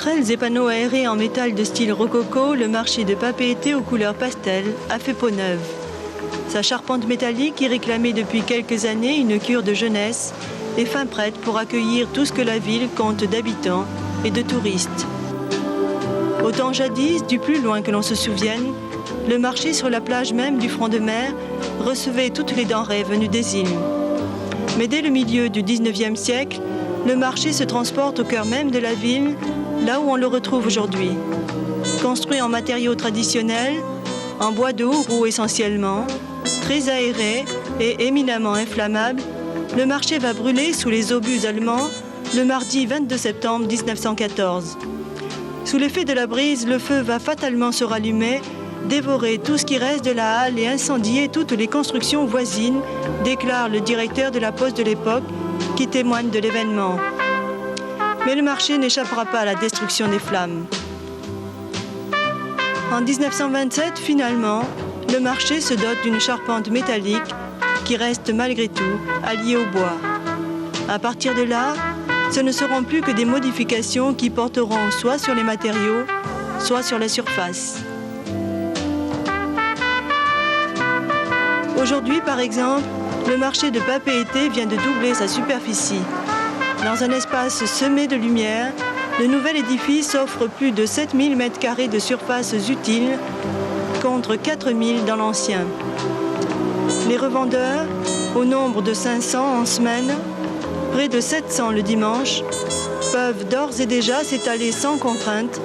passerelles et panneaux aérés en métal de style rococo, le marché de Papeete aux couleurs pastel a fait peau neuve. Sa charpente métallique, y réclamait depuis quelques années une cure de jeunesse, est fin prête pour accueillir tout ce que la ville compte d'habitants et de touristes. Autant jadis, du plus loin que l'on se souvienne, le marché sur la plage même du front de mer recevait toutes les denrées venues des îles. Mais dès le milieu du 19e siècle, le marché se transporte au cœur même de la ville, là où on le retrouve aujourd'hui. Construit en matériaux traditionnels, en bois de haut roux essentiellement, très aéré et éminemment inflammable, le marché va brûler sous les obus allemands le mardi 22 septembre 1914. Sous l'effet de la brise, le feu va fatalement se rallumer, dévorer tout ce qui reste de la halle et incendier toutes les constructions voisines, déclare le directeur de la poste de l'époque, qui témoigne de l'événement. Mais le marché n'échappera pas à la destruction des flammes. En 1927, finalement, le marché se dote d'une charpente métallique qui reste malgré tout alliée au bois. À partir de là, ce ne seront plus que des modifications qui porteront soit sur les matériaux, soit sur la surface. Aujourd'hui, par exemple, le marché de Papeete vient de doubler sa superficie. Dans un espace semé de lumière, le nouvel édifice offre plus de 7000 m² de surfaces utiles contre 4000 dans l'ancien. Les revendeurs, au nombre de 500 en semaine, près de 700 le dimanche, peuvent d'ores et déjà s'étaler sans contrainte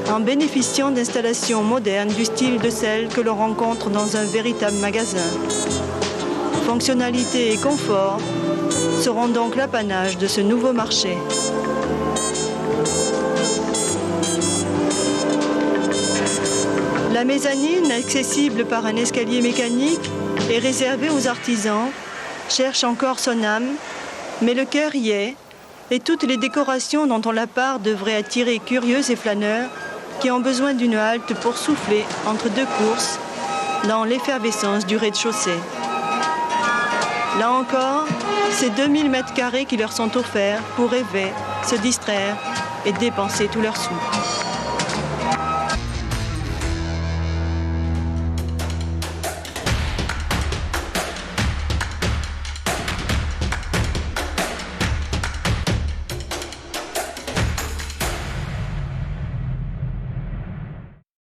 en bénéficiant d'installations modernes du style de celles que l'on rencontre dans un véritable magasin. Fonctionnalité et confort seront donc l'apanage de ce nouveau marché. La mezzanine, accessible par un escalier mécanique et réservée aux artisans, cherche encore son âme, mais le cœur y est, et toutes les décorations dont on la part devraient attirer curieux et flâneurs qui ont besoin d'une halte pour souffler entre deux courses dans l'effervescence du rez-de-chaussée. Là encore, c'est 2000 m² qui leur sont offerts pour rêver, se distraire et dépenser tous leurs sous.